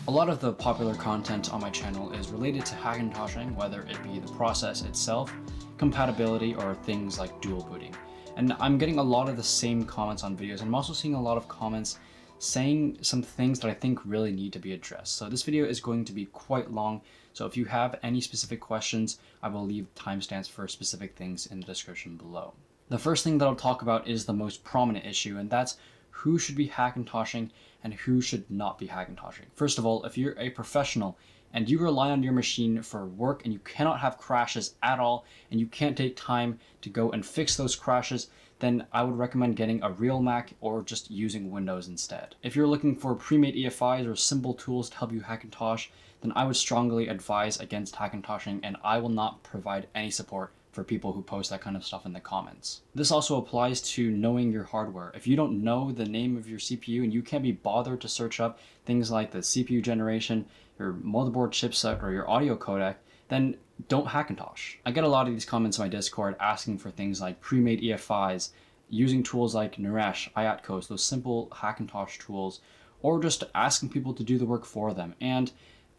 A lot of the popular content on my channel is related to Hackintoshing, whether it be the process itself, compatibility, or things like dual booting. And I'm getting a lot of the same comments on videos, and I'm also seeing a lot of comments saying some things that I think really need to be addressed. So this video is going to be quite long, so if you have any specific questions, I will leave timestamps for specific things in the description below. The first thing that I'll talk about is the most prominent issue, and that's who should be Hackintoshing and who should not be Hackintoshing. First of all, if you're a professional and you rely on your machine for work and you cannot have crashes at all and you can't take time to go and fix those crashes, then I would recommend getting a real Mac or just using Windows instead. If you're looking for pre-made EFIs or simple tools to help you Hackintosh, then I would strongly advise against Hackintoshing, and I will not provide any support for people who post that kind of stuff in the comments. This also applies to knowing your hardware. If you don't know the name of your CPU and you can't be bothered to search up things like the CPU generation, your motherboard chipset, or your audio codec, then don't Hackintosh. I get a lot of these comments in my Discord asking for things like pre-made EFIs, using tools like Naresh, IATCOS, those simple Hackintosh tools, or just asking people to do the work for them. And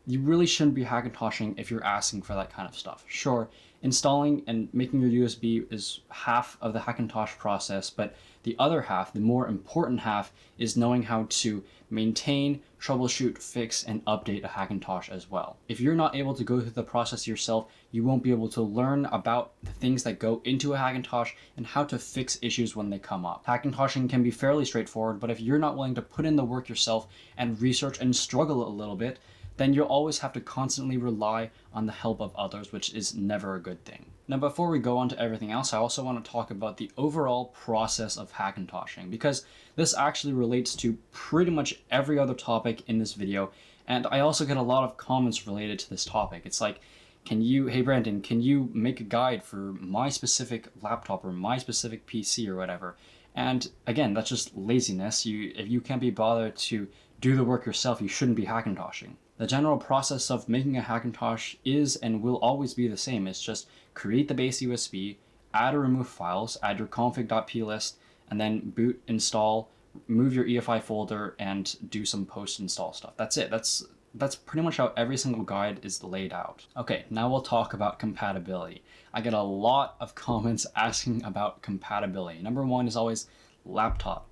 you really shouldn't be Hackintoshing if you're asking for that kind of stuff. Sure, installing and making your USB is half of the Hackintosh process, but the other half, the more important half, is knowing how to maintain, troubleshoot, fix, and update a Hackintosh as well. If you're not able to go through the process yourself, you won't be able to learn about the things that go into a Hackintosh and how to fix issues when they come up. Hackintoshing can be fairly straightforward, but if you're not willing to put in the work yourself and research and struggle a little bit, then you'll always have to constantly rely on the help of others, which is never a good thing. Now, before we go on to everything else, I also want to talk about the overall process of Hackintoshing, because this actually relates to pretty much every other topic in this video, and I also get a lot of comments related to this topic. It's like, hey Brandon, can you make a guide for my specific laptop or my specific PC or whatever? And again, that's just laziness. If you can't be bothered to do the work yourself, you shouldn't be Hackintoshing. The general process of making a Hackintosh is and will always be the same. It's just create the base USB, add or remove files, add your config.plist, and then boot, install, move your EFI folder, and do some post-install stuff. That's it. That's pretty much how every single guide is laid out. Okay, now we'll talk about compatibility. I get a lot of comments asking about compatibility. Number one is always laptop.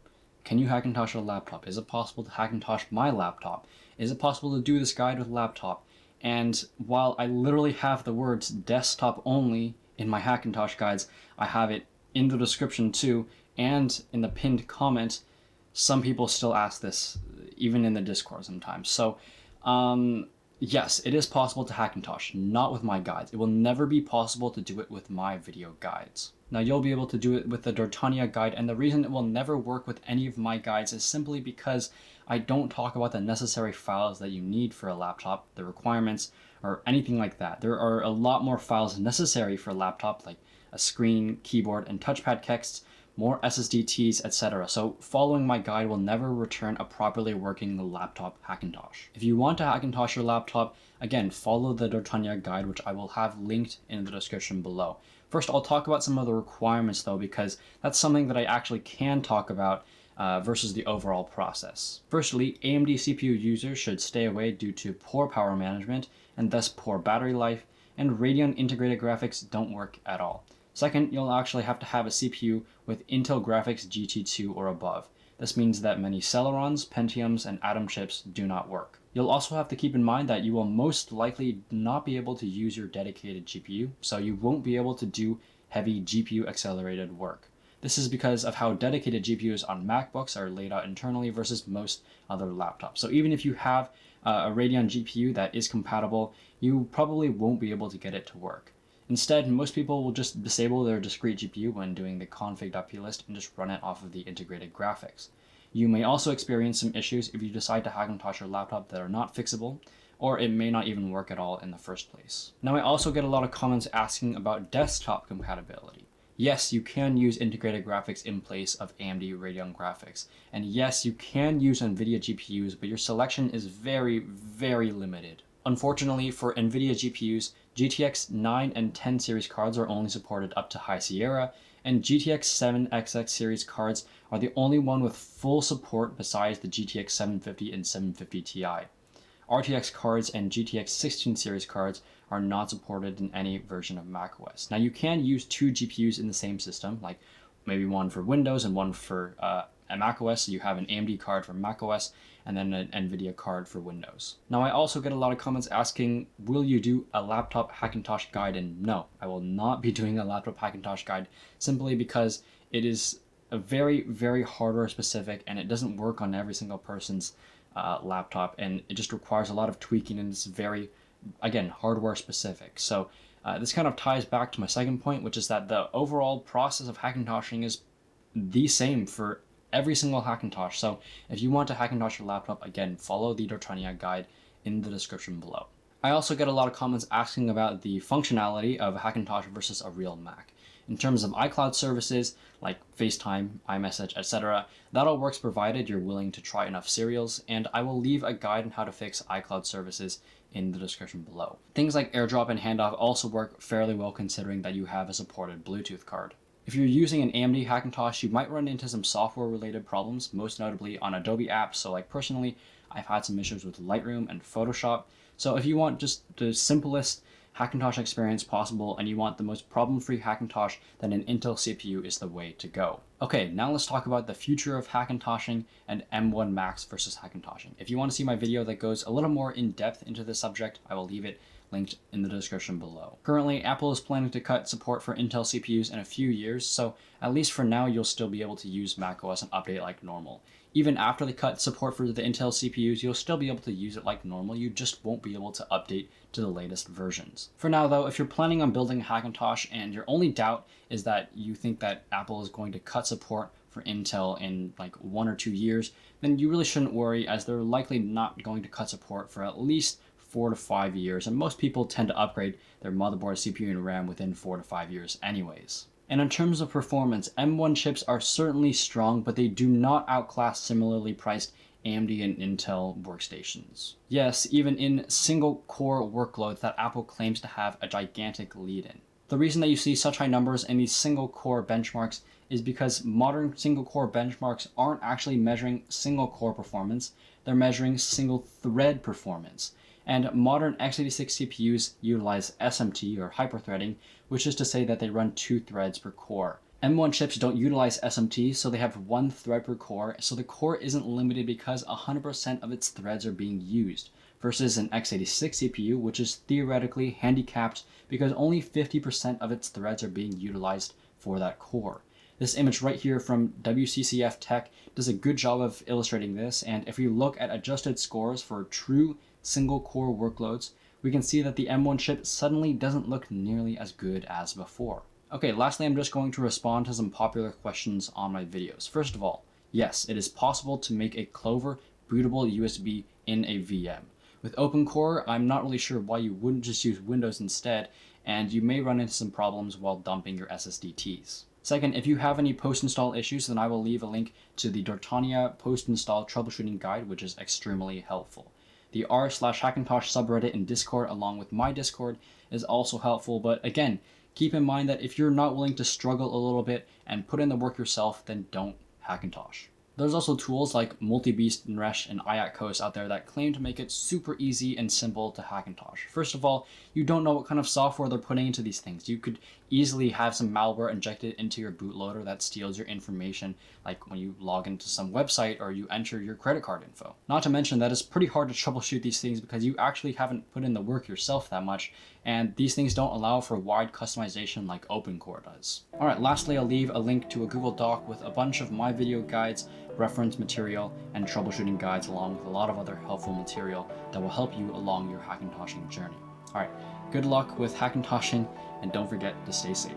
Can you Hackintosh a laptop? Is it possible to Hackintosh my laptop? Is it possible to do this guide with laptop? And while I literally have the words desktop only in my Hackintosh guides, I have it in the description too, and in the pinned comment, some people still ask this, even in the Discord sometimes. So, yes, it is possible to Hackintosh, not with my guides. It will never be possible to do it with my video guides. Now, you'll be able to do it with the Dortania guide, and the reason it will never work with any of my guides is simply because I don't talk about the necessary files that you need for a laptop, the requirements, or anything like that. There are a lot more files necessary for a laptop, like a screen, keyboard, and touchpad texts, more SSDTs, etc. So following my guide will never return a properly working laptop Hackintosh. If you want to Hackintosh your laptop, again, follow the Dortania guide, which I will have linked in the description below. First, I'll talk about some of the requirements though, because that's something that I actually can talk about versus the overall process. Firstly, AMD CPU users should stay away due to poor power management and thus poor battery life, and Radeon integrated graphics don't work at all. Second, you'll actually have to have a CPU with Intel Graphics GT2 or above. This means that many Celerons, Pentiums, and Atom chips do not work. You'll also have to keep in mind that you will most likely not be able to use your dedicated GPU, so you won't be able to do heavy GPU accelerated work. This is because of how dedicated GPUs on MacBooks are laid out internally versus most other laptops. So even if you have a Radeon GPU that is compatible, you probably won't be able to get it to work. Instead, most people will just disable their discrete GPU when doing the config.plist and just run it off of the integrated graphics. You may also experience some issues if you decide to Hackintosh your laptop that are not fixable, or it may not even work at all in the first place. Now, I also get a lot of comments asking about desktop compatibility. Yes, you can use integrated graphics in place of AMD Radeon graphics. And yes, you can use NVIDIA GPUs, but your selection is very, very limited. Unfortunately for NVIDIA GPUs, GTX 9 and 10 series cards are only supported up to High Sierra, and GTX 7XX series cards are the only one with full support besides the GTX 750 and 750 Ti. RTX cards and GTX 16 series cards are not supported in any version of macOS. Now you can use two GPUs in the same system, like maybe one for Windows and one for macOS. So you have an AMD card for macOS and then an NVIDIA card for Windows. Now I also get a lot of comments asking, will you do a laptop Hackintosh guide? And no, I will not be doing a laptop Hackintosh guide, simply because it is a very, very hardware specific and it doesn't work on every single person's laptop, and it just requires a lot of tweaking, and it's very, again, hardware specific. So this kind of ties back to my second point, which is that the overall process of Hackintoshing is the same for every single Hackintosh. So if you want to Hackintosh your laptop, again, follow the Dartania guide in the description below. I also get a lot of comments asking about the functionality of a Hackintosh versus a real Mac. In terms of iCloud services like FaceTime, iMessage, etc., that all works provided you're willing to try enough serials, and I will leave a guide on how to fix iCloud services in the description below. Things like AirDrop and Handoff also work fairly well considering that you have a supported Bluetooth card. If you're using an AMD Hackintosh, you might run into some software-related problems, most notably on Adobe apps. So like personally, I've had some issues with Lightroom and Photoshop. So if you want just the simplest Hackintosh experience possible and you want the most problem-free Hackintosh, then an Intel CPU is the way to go. Okay, now let's talk about the future of Hackintoshing and M1 Max versus Hackintoshing. If you want to see my video that goes a little more in depth into this subject, I will leave it linked in the description below. Currently, Apple is planning to cut support for Intel CPUs in a few years, so at least for now, you'll still be able to use macOS and update like normal. Even after they cut support for the Intel CPUs, you'll still be able to use it like normal, you just won't be able to update to the latest versions. For now though, if you're planning on building a Hackintosh and your only doubt is that you think that Apple is going to cut support for Intel in like 1 or 2 years, then you really shouldn't worry, as they're likely not going to cut support for at least 4 to 5 years, and most people tend to upgrade their motherboard, CPU, and RAM within 4 to 5 years anyways. And in terms of performance, M1 chips are certainly strong, but they do not outclass similarly priced AMD and Intel workstations. Yes, even in single-core workloads that Apple claims to have a gigantic lead in. The reason that you see such high numbers in these single-core benchmarks is because modern single-core benchmarks aren't actually measuring single-core performance, they're measuring single-thread performance. And modern x86 CPUs utilize SMT, or hyperthreading, which is to say that they run 2 threads per core. M1 chips don't utilize SMT, so they have 1 thread per core, so the core isn't limited because 100% of its threads are being used, versus an x86 CPU, which is theoretically handicapped because only 50% of its threads are being utilized for that core. This image right here from WCCF Tech does a good job of illustrating this, and if we look at adjusted scores for true single-core workloads, we can see that the M1 chip suddenly doesn't look nearly as good as before. Okay, lastly, I'm just going to respond to some popular questions on my videos. First of all, yes, it is possible to make a Clover bootable USB in a VM. With OpenCore, I'm not really sure why you wouldn't just use Windows instead, and you may run into some problems while dumping your SSDTs. Second, if you have any post-install issues, then I will leave a link to the Dartania post-install troubleshooting guide, which is extremely helpful. The r/Hackintosh subreddit in Discord, along with my Discord, is also helpful, but again, keep in mind that if you're not willing to struggle a little bit and put in the work yourself, then don't Hackintosh. There's also tools like MultiBeast, Nresh, and IATCOS out there that claim to make it super easy and simple to Hackintosh. First of all, you don't know what kind of software they're putting into these things. You could easily have some malware injected into your bootloader that steals your information, like when you log into some website or you enter your credit card info. Not to mention that it's pretty hard to troubleshoot these things because you actually haven't put in the work yourself that much, and these things don't allow for wide customization like OpenCore does. Alright, lastly, I'll leave a link to a Google Doc with a bunch of my video guides, reference material, and troubleshooting guides, along with a lot of other helpful material that will help you along your Hackintoshing journey. Alright, good luck with Hackintoshing, and don't forget to stay safe.